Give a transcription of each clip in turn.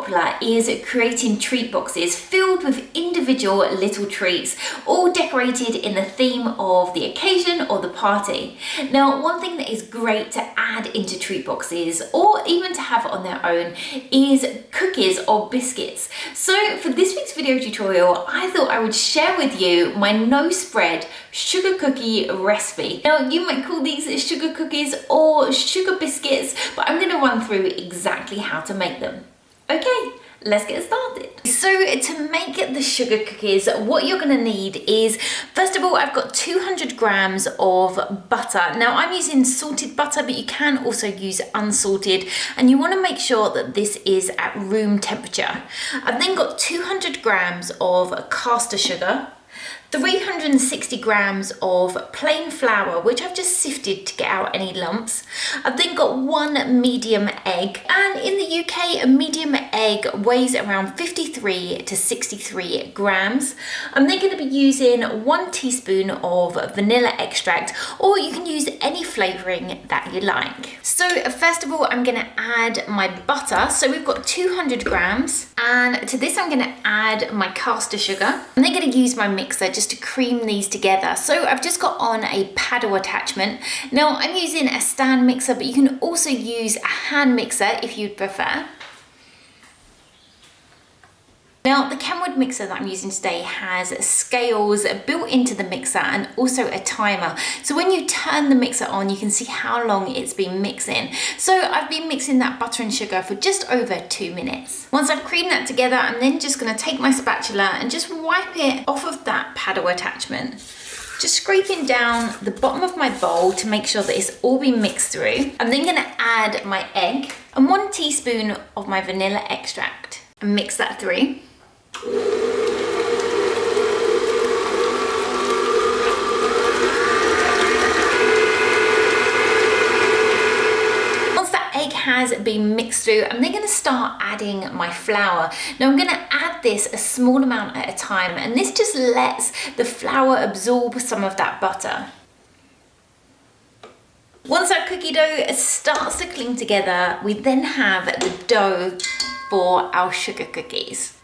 popular is creating treat boxes filled with individual little treats, all decorated in the theme of the occasion or the party. Now, one thing that is great to add into treat boxes or even to have on their own is cookies or biscuits. So for this week's video tutorial, I thought I would share with you my no spread sugar cookie recipe. Now, you might call these sugar cookies or sugar biscuits, but I'm going to run through exactly how to make them. Okay, let's get started. So to make the sugar cookies, what you're going to need is, first of all, I've got 200 grams of butter. Now I'm using salted butter, but you can also use unsalted, and you want to make sure that this is at room temperature. I've then got 200 grams of caster sugar, 360 grams of plain flour, which I've just sifted to get out any lumps. I've then got one medium egg, and in the UK, a medium egg weighs around 53 to 63 grams. I'm then going to be using 1 teaspoon of vanilla extract, or you can use any flavouring that you like. So first of all, I'm going to add my butter. So we've got 200 grams, and to this I'm going to add my caster sugar. I'm then going to use my mixer just to cream these together. So I've just got on a paddle attachment. Now I'm using a stand mixer, but you can also use a hand mixer if you'd prefer. Now, the Kenwood mixer that I'm using today has scales built into the mixer and also a timer. So when you turn the mixer on, you can see how long it's been mixing. So I've been mixing that butter and sugar for just over 2 minutes. Once I've creamed that together, I'm then just going to take my spatula and just wipe it off of that paddle attachment. Just scraping down the bottom of my bowl to make sure that it's all been mixed through. I'm then going to add my egg and 1 teaspoon of my vanilla extract and mix that through. Once that egg has been mixed through, I'm then going to start adding my flour. Now I'm going to add this a small amount at a time, and this just lets the flour absorb some of that butter. Once our cookie dough starts to cling together, we then have the dough for our sugar cookies.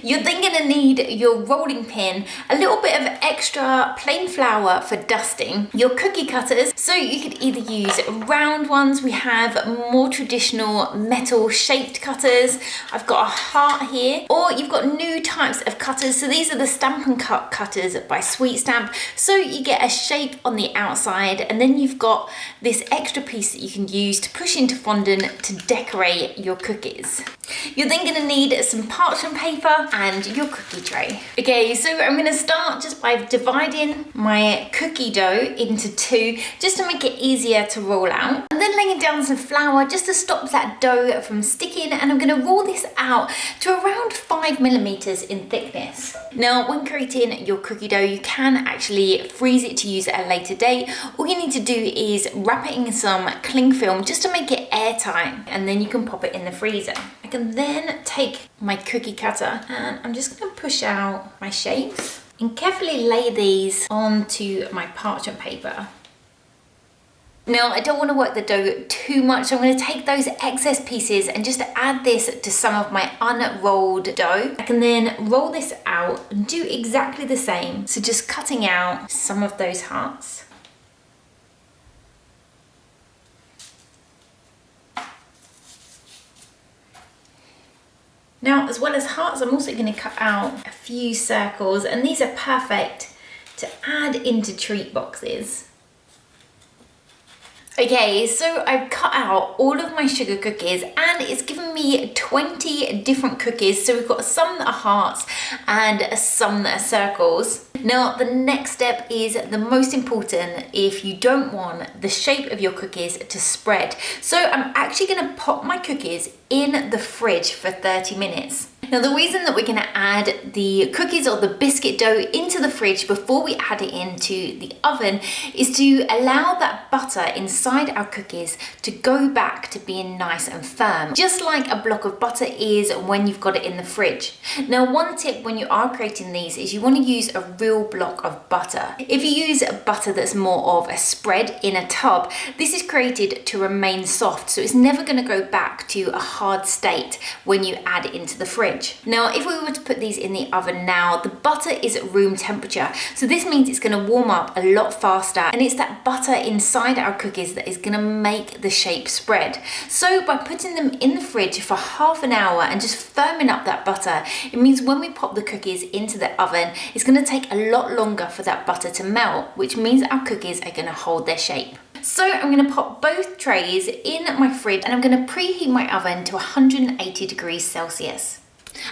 You're then going to need your rolling pin, a little bit of extra plain flour for dusting, your cookie cutters, so you could either use round ones, we have more traditional metal shaped cutters, I've got a heart here, or you've got new types of cutters, so these are the Stamp and Cut cutters by Sweet Stamp, so you get a shape on the outside, and then you've got this extra piece that you can use to push into fondant to decorate your cookies. You're then going to need some parchment paper and your cookie tray. Okay, so I'm going to start just by dividing my cookie dough into 2, just to make it easier to roll out. And then laying down some flour just to stop that dough from sticking, and I'm going to roll this out to around 5 millimeters in thickness. Now, when creating your cookie dough, you can actually freeze it to use at a later date. All you need to do is wrap it in some cling film just to make it airtight, and then you can pop it in the freezer. I can then take my cookie cutter and I'm just going to push out my shapes and carefully lay these onto my parchment paper. Now, I don't want to work the dough too much, so I'm going to take those excess pieces and just add this to some of my unrolled dough. I can then roll this out and do exactly the same. So just cutting out some of those hearts. Now, as well as hearts, I'm also going to cut out a few circles, and these are perfect to add into treat boxes. Okay, so I've cut out all of my sugar cookies, and it's given me 20 different cookies. So we've got some that are hearts and some that are circles. Now, the next step is the most important if you don't want the shape of your cookies to spread. So I'm actually going to pop my cookies in the fridge for 30 minutes. Now the reason that we're going to add the cookies or the biscuit dough into the fridge before we add it into the oven is to allow that butter inside our cookies to go back to being nice and firm, just like a block of butter is when you've got it in the fridge. Now one tip when you are creating these is you want to use a real block of butter. If you use butter that's more of a spread in a tub, this is created to remain soft, so it's never going to go back to a hard state when you add it into the fridge. Now if we were to put these in the oven now, the butter is at room temperature, so this means it's going to warm up a lot faster, and it's that butter inside our cookies that is going to make the shape spread. So by putting them in the fridge for half an hour and just firming up that butter, it means when we pop the cookies into the oven, it's going to take a lot longer for that butter to melt, which means our cookies are going to hold their shape. So I'm going to pop both trays in my fridge and I'm going to preheat my oven to 180 degrees Celsius.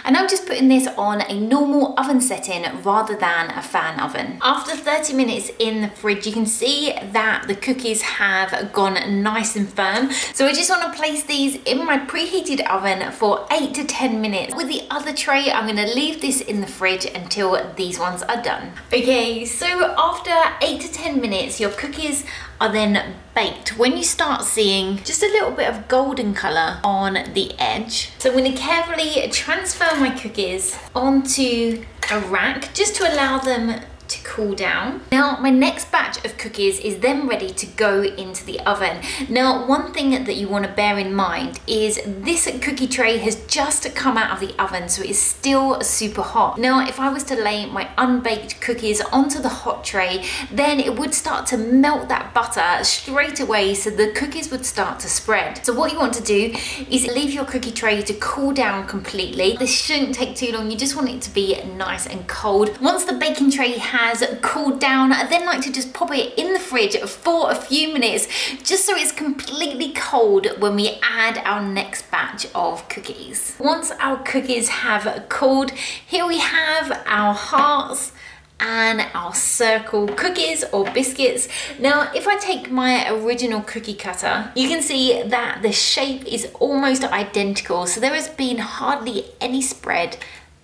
And I'm just putting this on a normal oven setting rather than a fan oven. After 30 minutes in the fridge, you can see that the cookies have gone nice and firm. So I just want to place these in my preheated oven for 8 to 10 minutes. With the other tray, I'm going to leave this in the fridge until these ones are done. Okay, so after 8 to 10 minutes, your cookies are then baked. When you start seeing just a little bit of golden color on the edge. So I'm going to carefully transfer my cookies onto a rack just to allow them to cool down. Now my next batch of cookies is then ready to go into the oven. Now one thing that you want to bear in mind is this cookie tray has just come out of the oven, so it is still super hot. Now if I was to lay my unbaked cookies onto the hot tray, then it would start to melt that butter straight away, so the cookies would start to spread. So what you want to do is leave your cookie tray to cool down completely. This shouldn't take too long, you just want it to be nice and cold. Once the baking tray has cooled down, I then like to just pop it in the fridge for a few minutes just so it's completely cold when we add our next batch of cookies. Once our cookies have cooled, here we have our hearts and our circle cookies or biscuits. Now if I take my original cookie cutter, you can see that the shape is almost identical, so there has been hardly any spread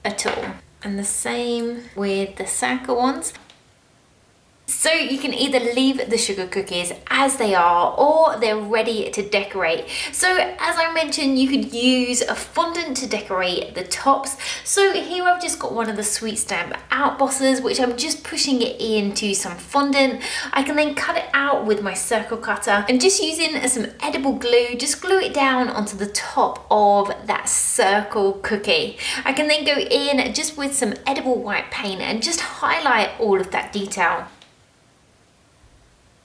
at all. And the same with the circle ones. So you can either leave the sugar cookies as they are or they're ready to decorate. So as I mentioned, you could use a fondant to decorate the tops. So here I've just got one of the sweet stamp outbosses, which I'm just pushing it into some fondant. I can then cut it out with my circle cutter and just using some edible glue, just glue it down onto the top of that circle cookie. I can then go in just with some edible white paint and just highlight all of that detail.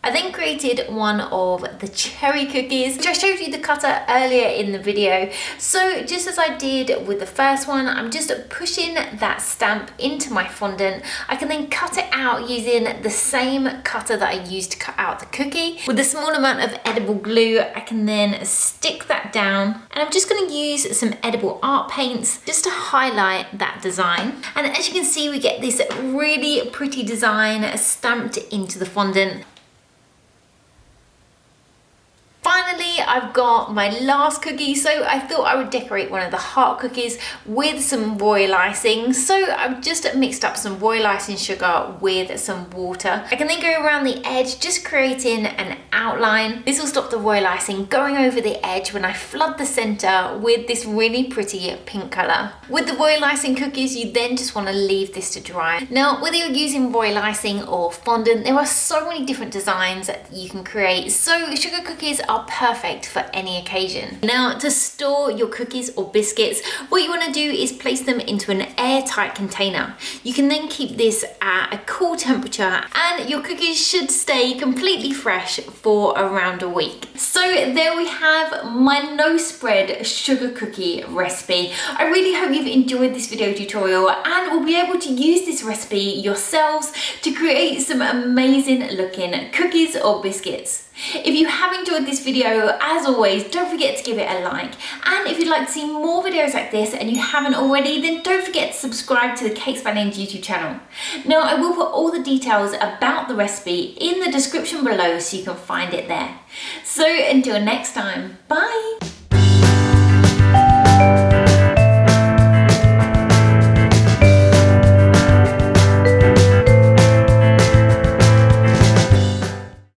I then created one of the cherry cookies, which I showed you the cutter earlier in the video. So just as I did with the first one, I'm just pushing that stamp into my fondant. I can then cut it out using the same cutter that I used to cut out the cookie. With a small amount of edible glue, I can then stick that down. And I'm just going to use some edible art paints just to highlight that design. And as you can see, we get this really pretty design stamped into the fondant. Finally, I've got my last cookie, so I thought I would decorate one of the heart cookies with some royal icing. So I've just mixed up some royal icing sugar with some water. I can then go around the edge, just creating an outline. This will stop the royal icing going over the edge when I flood the center with this really pretty pink color. With the royal icing cookies, you then just want to leave this to dry. Now, whether you're using royal icing or fondant, there are so many different designs that you can create. So sugar cookies are perfect for any occasion. Now to store your cookies or biscuits, what you want to do is place them into an airtight container. You can then keep this at a cool temperature and your cookies should stay completely fresh for around a week. So there we have my no spread sugar cookie recipe. I really hope you've enjoyed this video tutorial and will be able to use this recipe yourselves to create some amazing looking cookies or biscuits. If you have enjoyed this video, as always, don't forget to give it a like. And if you'd like to see more videos like this and you haven't already, then don't forget to subscribe to the Cakes by Names YouTube channel. Now, I will put all the details about the recipe in the description below so you can find it there. So until next time, bye!